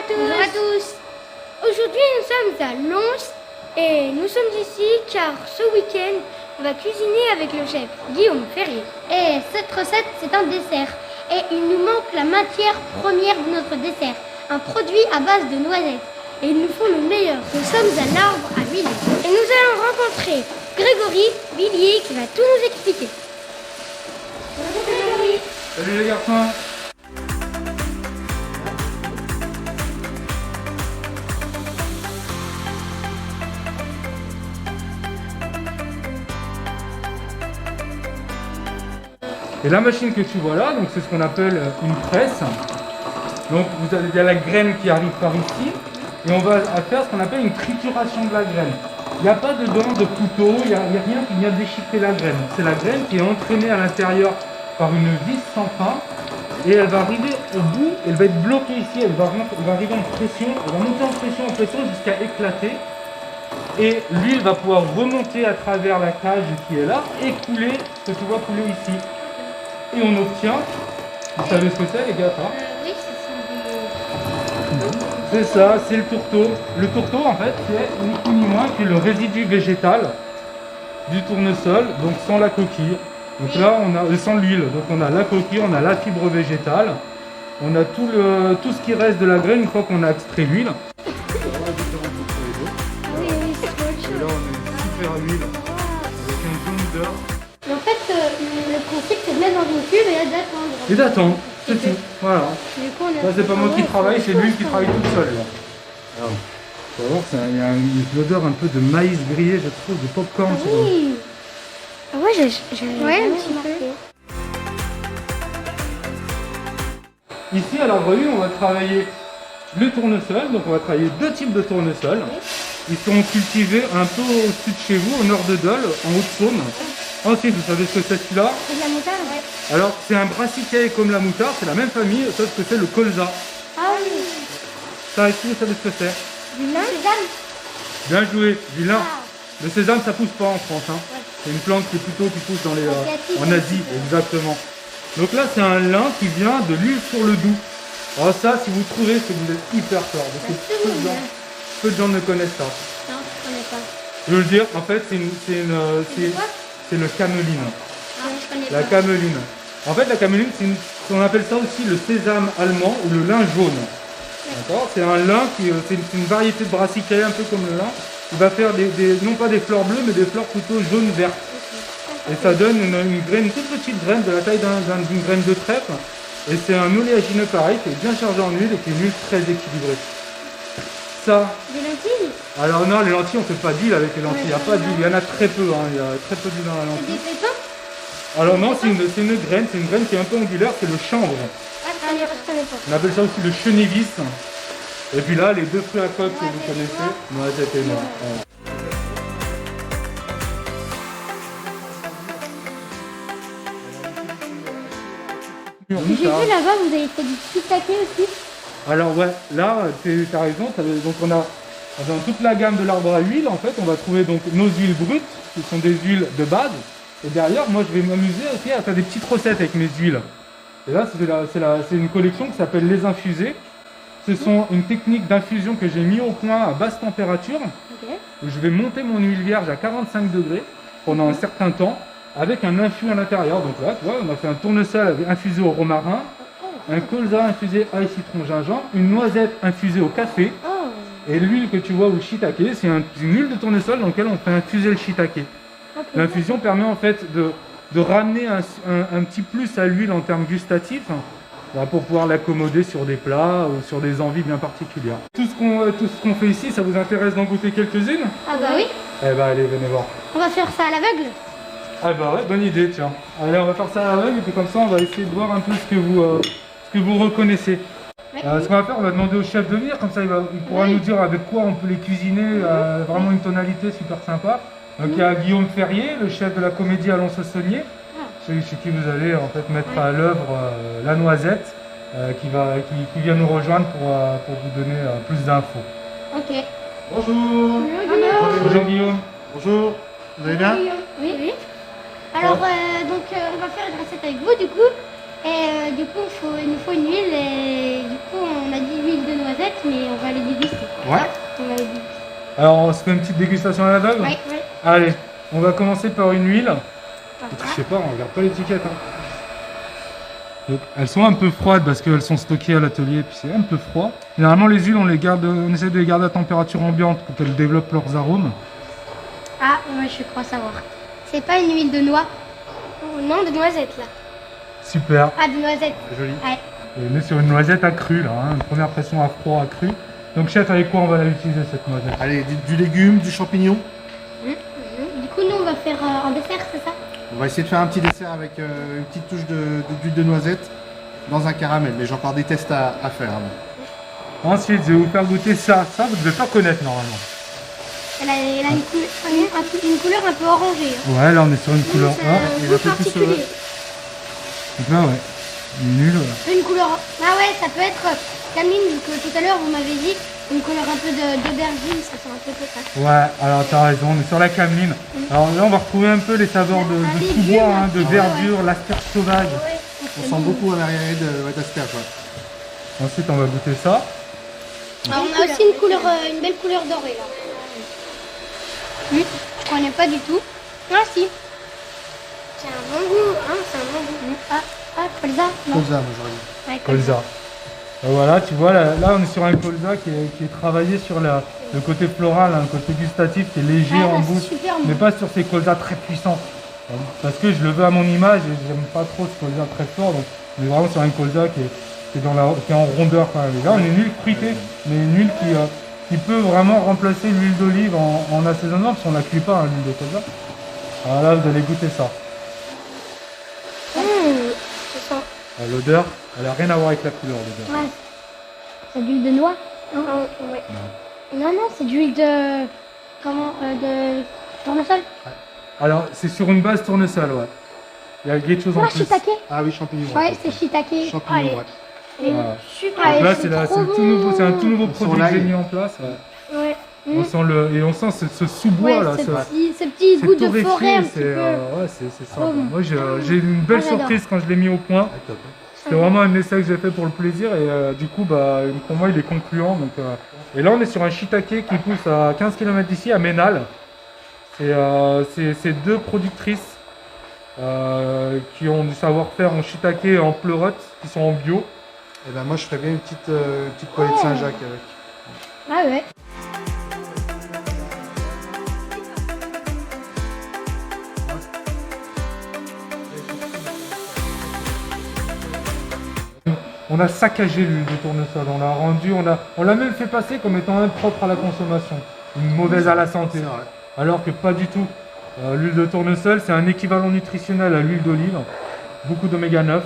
tous. Bonjour à tous. Aujourd'hui, nous sommes à Lons et nous sommes ici car ce week-end, on va cuisiner avec le chef Guillaume Ferrier. Et cette recette, c'est un dessert. Et il nous manque la matière première de notre dessert. Un produit à base de noisettes. Et il nous faut le meilleur. Nous sommes à l'arbre à Villiers. Et nous allons rencontrer Grégory Villiers qui va tout nous expliquer. Bonjour Grégory. Salut les garçons. Et la machine que tu vois là, donc c'est ce qu'on appelle une presse. Donc il y a la graine qui arrive par ici et on va faire ce qu'on appelle une trituration de la graine. Il n'y a pas dedans de couteau, il n'y a rien qui vient déchiqueter la graine. C'est la graine qui est entraînée à l'intérieur par une vis sans fin et elle va arriver au bout, elle va être bloquée ici, elle va arriver en pression, elle va monter en pression jusqu'à éclater. Et l'huile va pouvoir remonter à travers la cage qui est là et couler, ce que tu vois couler ici. Et on obtient, vous savez ce que c'est les gars, hein? Oui, ce sont des... C'est ça, c'est le tourteau. Le tourteau en fait c'est ni plus ni moins que le résidu végétal du tournesol, donc sans la coquille. Donc là on a sans l'huile, donc on a la coquille, on a la fibre végétale, on a tout ce qui reste de la graine une fois qu'on a extrait l'huile. Oui, c'est trop Et là on a une super huile avec un jaune d'heure. En fait, le principe, c'est de mettre dans une cuve et d'attendre. Et d'attendre, c'est tout. Voilà. Du coup, on a... Là, c'est pas moi qui travaille, c'est lui qui travaille tout seul. Là. Alors, tu vas voir, il y a une odeur un peu de maïs grillé, je trouve, de popcorn. Ah oui. Ah ouais, j'ai Ouais, un petit peu. Ici, à l'arbre 1, on va travailler le tournesol. Donc, on va travailler deux types de tournesol. Ils sont cultivés un peu au-dessus de chez vous, au nord de Dole, en Haute-Saône. Ensuite, vous savez ce que c'est celui-là? C'est de la moutarde, ouais. Alors, c'est un brassicaille comme la moutarde, c'est la même famille, sauf que c'est le colza. Ah oui. Ça, ici, vous savez ce que c'est? Du lin, sésame. Bien joué, du lin. Ah. Le sésame, ça pousse pas en France. Hein. Ouais. C'est une plante qui pousse dans les, Asiatique, en Asie, exactement. Donc là, c'est un lin qui vient de l'huile sur le doux. Alors ça, si vous trouvez, c'est que vous êtes hyper fort. Parce que peu de gens ne connaissent ça. Non, je connais pas. Je veux le dire, en fait, c'est le cameline. Non, je connais La pas. cameline. En fait, la cameline, on appelle ça aussi le sésame allemand ou le lin jaune. D'accord? C'est un lin c'est une variété de brassicaille un peu comme le lin. Il va faire non pas des fleurs bleues, mais des fleurs plutôt jaune-vertes. Et ça donne une graine, une toute petite graine de la taille d'une graine de trèfle. Et c'est un oléagineux pareil qui est bien chargé en huile et qui est une huile très équilibrée. Ça. Des lentilles? Alors non, les lentilles, on ne fait pas d'huile avec les lentilles. Il n'y a pas d'huile, il y en a très peu. Hein. Il y a très peu d'huile dans la C'est lentille. des pépins? Alors non, c'est une graine qui est un peu angulaire, c'est le chanvre. Ah, je connais pas. On appelle ça aussi le chennevis. Et puis là, les deux fruits à coque que vous connaissez, noisette et noix. Voilà. J'ai vu là-bas, vous avez fait du shiitake aussi. Alors ouais, là, tu as raison. Donc on a dans toute la gamme de l'arbre à huile, en fait, on va trouver donc nos huiles brutes, qui sont des huiles de base. Et derrière, moi, je vais m'amuser aussi à faire des petites recettes avec mes huiles. Et là, c'est une collection qui s'appelle les infusés. Ce sont une technique d'infusion que j'ai mis au point à basse température, où je vais monter mon huile vierge à 45 degrés pendant un certain temps, avec un infus à l'intérieur. Donc là, tu vois, on a fait un tournesol infusé au romarin, un colza infusé ail, citron, gingembre, une noisette infusée au café, et l'huile que tu vois, ou le shiitake, c'est une huile de tournesol dans laquelle on fait infuser le shiitake. L'infusion permet en fait de ramener un petit plus à l'huile en termes gustatifs, pour pouvoir l'accommoder sur des plats ou sur des envies bien particulières. Tout ce qu'on fait ici, ça vous intéresse d'en goûter quelques-unes? Ah bah oui. Eh ben allez, venez voir. On va faire ça à l'aveugle. Ah bah ouais, bonne idée, tiens. Allez, on va faire ça à l'aveugle et puis comme ça, on va essayer de voir un peu ce que vous reconnaissez. Ce qu'on va faire, on va demander au chef de venir, comme ça il pourra nous dire avec quoi on peut les cuisiner, vraiment une tonalité super sympa. Donc il y a Guillaume Ferrier, le chef de la comédie à Lons-le-Saunier, chez qui vous allez en fait mettre à l'œuvre la noisette, qui vient nous rejoindre pour vous donner plus d'infos. Ok. Bonjour. Bonjour Guillaume. Bonjour. Vous allez bien? Oui. Alors, donc, on va faire une recette avec vous, du coup. Et du coup, il nous faut une huile. Et du coup, on a dit huile de noisette, mais on va les déguster. Ouais. On va les déguster. Alors on se fait une petite dégustation à l'aveugle. Ouais. Allez, on va commencer par une huile. Voilà. Je sais pas, on regarde pas l'étiquette. Hein. Donc, elles sont un peu froides parce qu'elles sont stockées à l'atelier, puis c'est un peu froid. Généralement les huiles, on essaie de les garder à température ambiante pour qu'elles développent leurs arômes. Ah, ouais, je crois savoir. C'est pas une huile de noix? Oh, non, de noisettes là. Super. Ah, de noisette. Joli. Ouais. Et on est sur une noisette accrue là, hein, une première pression à froid accrue. Donc chef, avec quoi on va l'utiliser cette noisette? Allez, du légume, du champignon. Du coup, nous, on va faire un dessert, c'est ça? On va essayer de faire un petit dessert avec une petite touche d'huile de noisette dans un caramel. Mais j'ai encore des tests à faire. Hein. Ensuite, je vais vous faire goûter ça. Ça, vous ne devez pas connaître normalement. Elle a une couleur un peu orangée. Hein. Ouais, là on est sur une couleur C'est A. un il goût a fait plus, particulier. Donc là, ouais. Nul. Voilà. Une couleur. Ah ouais, ça peut être cameline, vu que tout à l'heure vous m'avez dit une couleur un peu d'aubergine, ça sent un peu pétasse. Ouais, alors t'as raison, on est sur la cameline. Alors là, on va retrouver un peu les saveurs de sous-bois, hein, de verdure, l'asperge sauvage. On sent beaucoup un arrière d'asperge. Ouais. Ensuite, on va goûter ça. Ah, on a aussi une belle couleur dorée là. Je connais pas du tout. Ah si. C'est un bon goût, hein, c'est un bon goût. Colza. Non. Colza, moi j'aurais dit. Ouais, Colza. Voilà, tu vois, là on est sur un colza qui est travaillé sur le côté floral, un côté gustatif qui est léger Ah, en c'est bouche, super bon. mais pas sur ces colzas très puissants. Parce que je le veux à mon image et j'aime pas trop ce colza très fort, donc on est vraiment sur un colza qui est en rondeur quand même. Et là on est une huile fruitée, mais une huile qui peut vraiment remplacer l'huile d'olive en assaisonnement, parce qu'on ne la cuit pas, hein, l'huile de colza. Alors là vous allez goûter ça. Je sens. L'odeur, elle n'a rien à voir avec la couleur, l'odeur. Ouais. C'est de l'huile de noix? Oh, ouais. Non, c'est de l'huile de. De tournesol? Alors c'est sur une base tournesol, ouais. Il y a quelque chose en Ah, plus. shiitake? Ah oui, champignon. Ouais, c'est shiitake. Champignon, Allez. ouais. Voilà. Super. Donc là, c'est c'est trop un tout nouveau, bon. c'est un tout nouveau On sent produit que j'ai l'ail. mis en place. Ouais. Ouais. On sent on sent ce sous-bois Ouais, là, ce ce petit goût de torréfié, forêt un c'est petit peu. ouais, c'est Trop sympa. bon. Moi, j'ai eu une belle Ah, j'adore. surprise quand je l'ai mis au point. Ah, top. C'était vraiment un essai que j'ai fait pour le plaisir et du coup, bah, pour moi, il est concluant. Donc, et là, on est sur un shiitake qui pousse à 15 km d'ici, à Ménal. C'est deux productrices qui ont du savoir-faire en shiitake et en pleurote, qui sont en bio. Et ben moi je ferais bien une petite poêlée de Saint-Jacques avec. Ah ouais. On a saccagé l'huile de tournesol, on l'a rendu, on l'a même fait passer comme étant impropre à la consommation, une mauvaise à la santé. C'est vrai. Alors que pas du tout. L'huile de tournesol, c'est un équivalent nutritionnel à l'huile d'olive. Beaucoup d'oméga 9,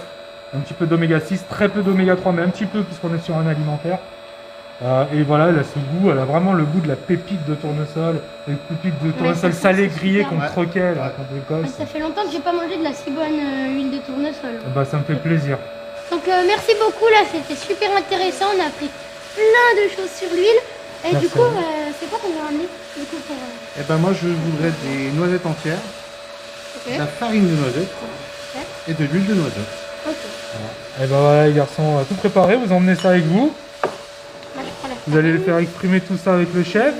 un petit peu d'oméga 6, très peu d'oméga 3, mais un petit peu puisqu'on est sur un alimentaire. Et voilà, elle a ce goût, elle a vraiment le goût de la pépite de tournesol, les pépites de tournesol ça, salées c'est grillées super. qu'on Ouais. croquait, là, Ouais. qu'on bricole. Ça fait longtemps que j'ai pas mangé de la si bonne huile de tournesol. Bah, ça me fait plaisir. Donc merci beaucoup là, c'était super intéressant, on a appris plein de choses sur l'huile. Et Merci du coup, à vous. c'est quoi qu'on va ramener du coup pour Et ben moi je voudrais des noisettes entières, Ok. de la farine de noisette et de l'huile de noisette. Ok. Et ben voilà les garçons, tout préparé, vous emmenez ça avec vous. Moi je prends la Vous allez faire exprimer tout ça avec le chef.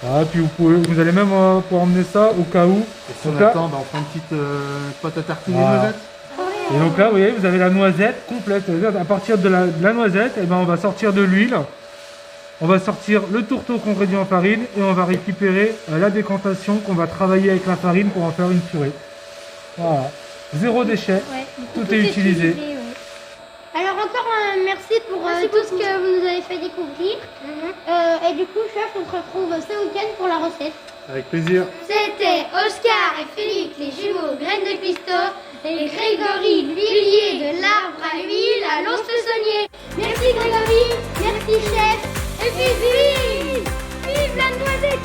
Ah, puis vous allez même pouvoir emmener ça au cas où. Et si on Donc là- attend, ben, on prend une petite pâte à tartiner Voilà. de noisette. Et donc là, vous voyez, vous avez la noisette complète. C'est-à-dire, à partir de la noisette, eh ben, on va sortir de l'huile, on va sortir le tourteau qu'on réduit en farine et on va récupérer la décantation qu'on va travailler avec la farine pour en faire une purée. Voilà. Zéro déchet. Ouais, du coup, Tout est utilisé. ouais. Alors encore merci pour tout ce que vous nous avez fait découvrir. Et du coup, chef, on se retrouve ce week-end pour la recette. Avec plaisir. C'était Oscar et Félix, les jumeaux graines de Christophe, et Grégory, l'huilier de l'arbre à l'huile à Lons-le-Saunier. Merci Grégory, merci chef, et puis vive la noisette.